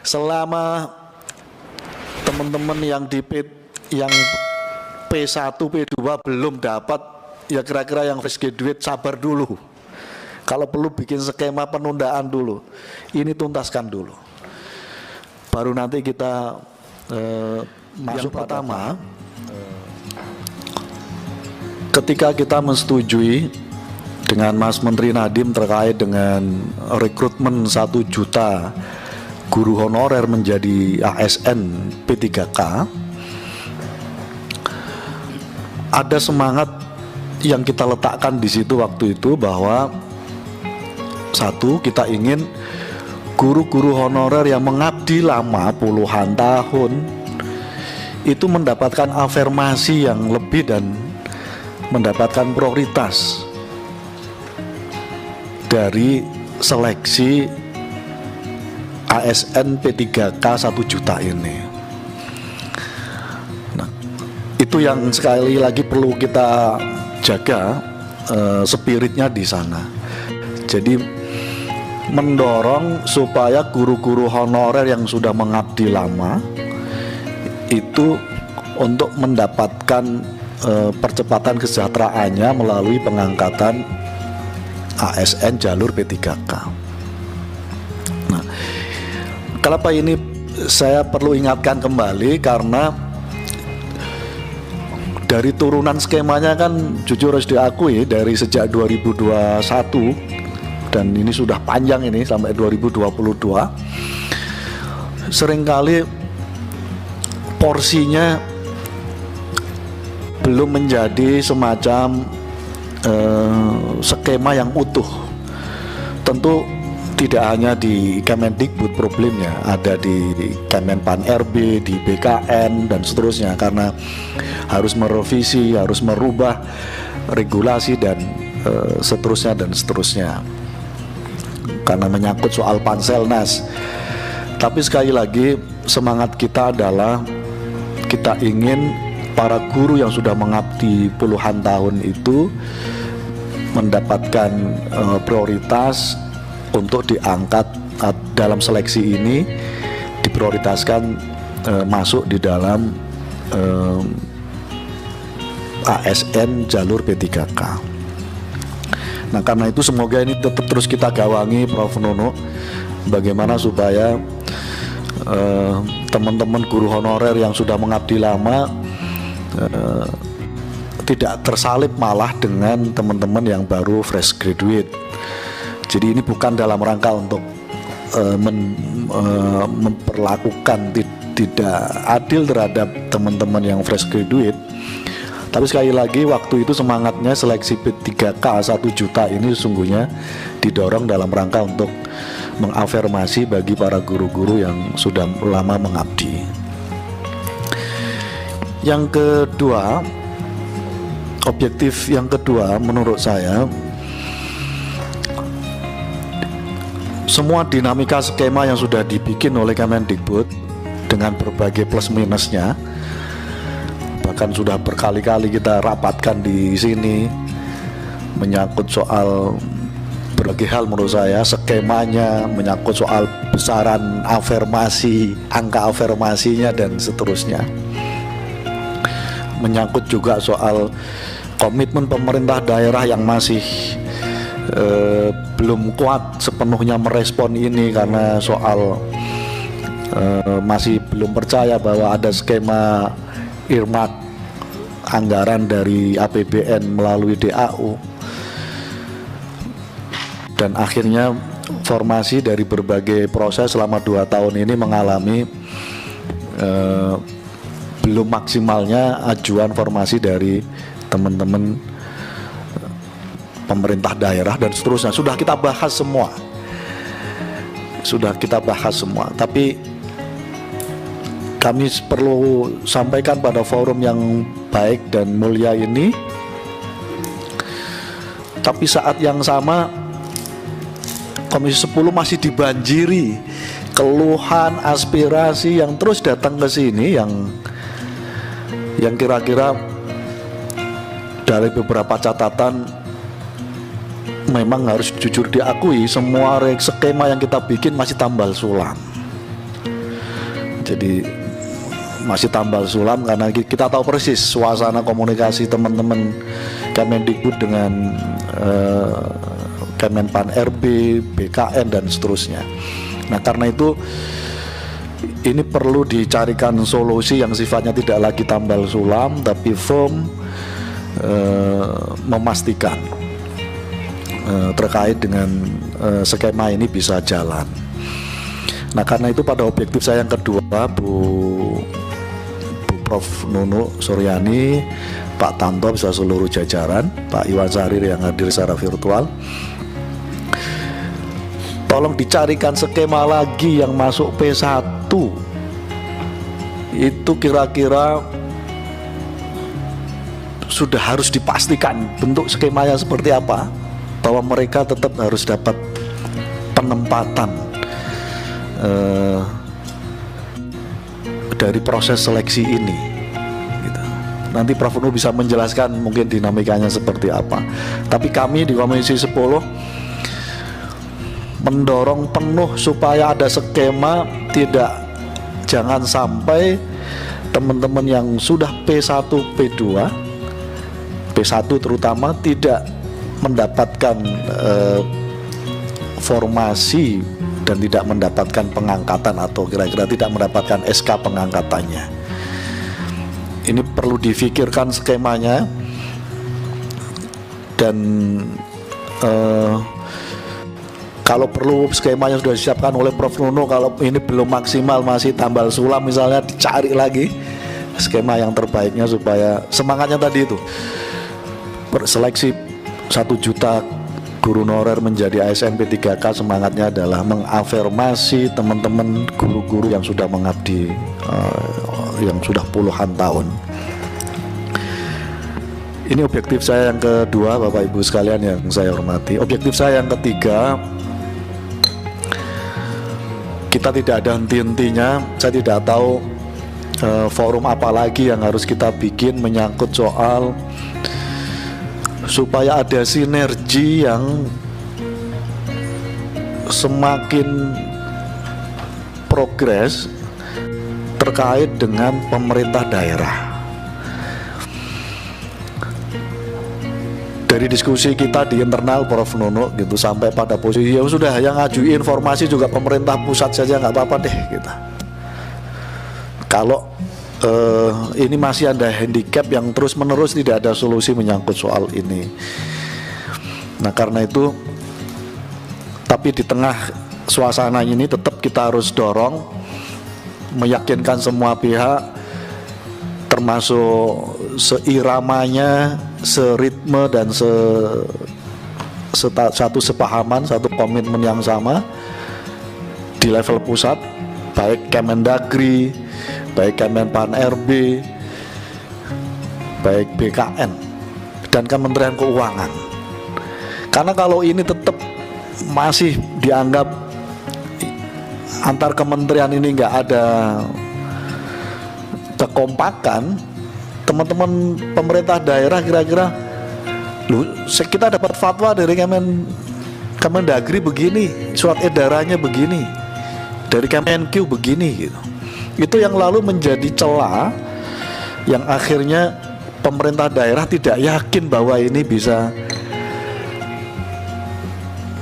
Selama teman-teman yang yang P1, P2 belum dapat, ya kira-kira yang fresh graduate sabar dulu. Kalau perlu bikin skema penundaan dulu. Ini tuntaskan dulu. Baru nanti kita masuk pertama. Ketika kita menyetujui dengan Mas Menteri Nadiem terkait dengan rekrutmen 1 juta guru honorer menjadi ASN P3K, ada semangat yang kita letakkan di situ waktu itu bahwa satu, kita ingin guru-guru honorer yang mengabdi lama puluhan tahun itu mendapatkan afirmasi yang lebih dan mendapatkan prioritas dari seleksi ASN P3K 1 juta ini. Nah, itu yang sekali lagi perlu kita jaga spiritnya di sana. Jadi mendorong supaya guru-guru honorer yang sudah mengabdi lama itu untuk mendapatkan percepatan kesejahteraannya melalui pengangkatan ASN jalur P3K. Nah, kenapa ini saya perlu ingatkan kembali, karena dari turunan skemanya kan jujur harus diakui dari sejak 2021 dan ini sudah panjang ini sampai 2022, seringkali porsinya belum menjadi semacam skema yang utuh. Tentu tidak hanya di Kemendikbud problemnya, ada di Kemenpan RB, di BKN dan seterusnya, karena harus merevisi, harus merubah regulasi dan seterusnya dan seterusnya, karena menyangkut soal Panselnas. Tapi sekali lagi semangat kita adalah kita ingin para guru yang sudah mengabdi puluhan tahun itu mendapatkan prioritas untuk diangkat dalam seleksi ini, diprioritaskan masuk di dalam ASN jalur P3K. Nah, karena itu semoga ini tetap terus kita gawangi, Prof. Nono, bagaimana supaya teman-teman guru honorer yang sudah mengabdi lama tidak tersalip malah dengan teman-teman yang baru fresh graduate. Jadi ini bukan dalam rangka untuk memperlakukan tidak adil terhadap teman-teman yang fresh graduate. Tapi sekali lagi waktu itu semangatnya seleksi P3K 1 juta ini sesungguhnya didorong dalam rangka untuk mengafirmasi bagi para guru-guru yang sudah lama mengabdi. Yang kedua, objektif yang kedua menurut saya, semua dinamika skema yang sudah dibikin oleh Kemendikbud dengan berbagai plus minusnya, bahkan sudah berkali-kali kita rapatkan di sini, menyangkut soal berbagai hal menurut saya, skemanya, menyangkut soal besaran afirmasi, angka afirmasinya dan seterusnya, menyangkut juga soal komitmen pemerintah daerah yang masih belum kuat sepenuhnya merespon ini, karena soal masih belum percaya bahwa ada skema irmat anggaran dari APBN melalui DAU, dan akhirnya formasi dari berbagai proses selama 2 tahun ini mengalami belum maksimalnya ajuan formasi dari teman-teman pemerintah daerah dan seterusnya. Sudah kita bahas semua, tapi kami perlu sampaikan pada forum yang baik dan mulia ini, tapi saat yang sama Komisi 10 masih dibanjiri keluhan, aspirasi yang terus datang ke sini, yang kira-kira dari beberapa catatan memang harus jujur diakui, semua skema yang kita bikin masih tambal sulam. Jadi masih tambal sulam karena kita tahu persis suasana komunikasi teman-teman Kemendikbud dengan Kemenpan RB, BKN dan seterusnya. Nah karena itu ini perlu dicarikan solusi yang sifatnya tidak lagi tambal sulam tapi firm, memastikan terkait dengan skema ini bisa jalan. Nah karena itu pada objektif saya yang kedua, Bu Prof Nunu Suryani, Pak Tanto bisa seluruh jajaran, Pak Iwan Sarir yang hadir secara virtual, tolong dicarikan skema lagi yang masuk P1. Itu kira-kira sudah harus dipastikan bentuk skemanya seperti apa, bahwa mereka tetap harus dapat penempatan dari proses seleksi ini gitu. Nanti Prof Nunu bisa menjelaskan mungkin dinamikanya seperti apa. Tapi kami di Komisi 10 mendorong penuh supaya ada skema, jangan sampai teman-teman yang sudah P1, P2, P1 terutama tidak mendapatkan formasi dan tidak mendapatkan pengangkatan atau kira-kira tidak mendapatkan SK pengangkatannya. Ini perlu difikirkan skemanya dan kalau perlu skemanya sudah disiapkan oleh Prof Nunu, kalau ini belum maksimal masih tambal sulam misalnya, dicari lagi skema yang terbaiknya supaya semangatnya tadi itu seleksi 1 juta guru honorer menjadi ASN P3K, semangatnya adalah mengafirmasi teman-teman guru-guru yang sudah mengabdi yang sudah puluhan tahun. Ini objektif saya yang kedua, Bapak Ibu sekalian yang saya hormati. Objektif saya yang ketiga, kita tidak ada henti-hentinya. Saya tidak tahu forum apa lagi yang harus kita bikin menyangkut soal supaya ada sinergi yang semakin progres terkait dengan pemerintah daerah. Dari diskusi kita di internal Prof Nunu gitu, sampai pada posisi ya sudah, yang ngajuin informasi juga pemerintah pusat saja, nggak apa-apa deh kita. Kalau ini masih ada handicap yang terus-menerus tidak ada solusi menyangkut soal ini. Nah karena itu, tapi di tengah suasana ini tetap kita harus dorong, meyakinkan semua pihak, termasuk seiramanya, seritme dan satu sepahaman, satu komitmen yang sama di level pusat, baik Kemendagri, baik Kemenpan RB, baik BKN dan Kementerian Keuangan. Karena kalau ini tetap masih dianggap antar kementerian ini nggak ada kekompakan, teman-teman pemerintah daerah kira-kira, kita dapat fatwa dari Kemendagri begini, surat edarannya begini, dari Kemenq begini gitu. Itu yang lalu menjadi celah yang akhirnya pemerintah daerah tidak yakin bahwa ini bisa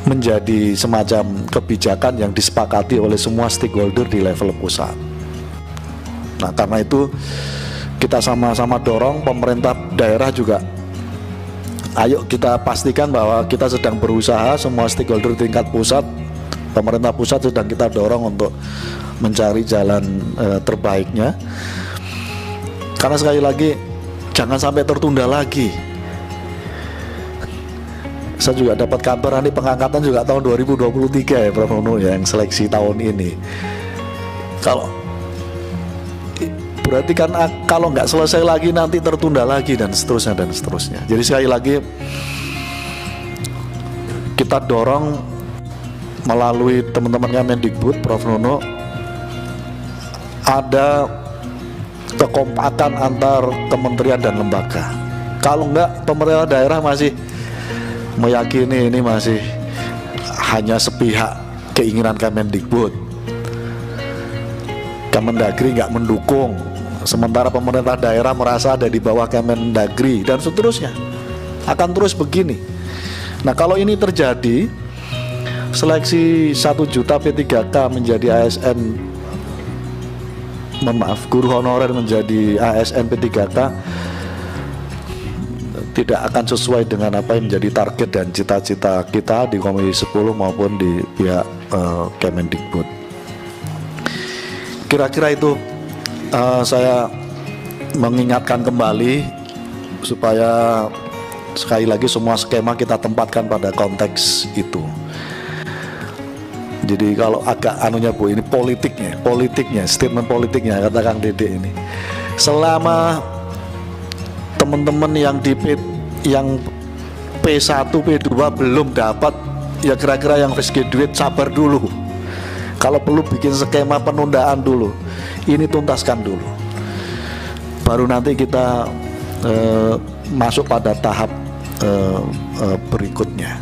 menjadi semacam kebijakan yang disepakati oleh semua stakeholder di level pusat. Nah karena itu kita sama-sama dorong pemerintah daerah juga, ayo kita pastikan bahwa kita sedang berusaha, semua stakeholder tingkat pusat, pemerintah pusat sedang kita dorong untuk mencari jalan terbaiknya. Karena sekali lagi jangan sampai tertunda lagi. Saya juga dapat kabar nanti pengangkatan juga tahun 2023 ya Prof Nunu ya, yang seleksi tahun ini. Berarti kan kalau nggak selesai lagi nanti tertunda lagi dan seterusnya dan seterusnya. Jadi sekali lagi kita dorong melalui teman-teman Kemendikbud, Prof Nunu, ada kekompakan antar kementerian dan lembaga. Kalau enggak, pemerintah daerah masih meyakini ini masih hanya sepihak keinginan Kemendikbud. Kemendagri nggak mendukung, sementara pemerintah daerah merasa ada di bawah Kemendagri, dan seterusnya. Akan terus begini. Nah, kalau ini terjadi, seleksi 1 juta P3K menjadi ASN, guru honorer menjadi ASN P3K, tidak akan sesuai dengan apa yang menjadi target dan cita-cita kita di Komisi 10 maupun di pihak Kemendikbud. Kira-kira itu saya mengingatkan kembali supaya sekali lagi semua skema kita tempatkan pada konteks itu. Jadi kalau agak anunya Bu, ini politiknya, statement politiknya kata Kang Dede ini. Selama teman-teman yang yang P1, P2 belum dapat, ya kira-kira yang fresh graduate sabar dulu. Kalau perlu bikin skema penundaan dulu. Ini tuntaskan dulu. Baru nanti kita masuk pada tahap berikutnya.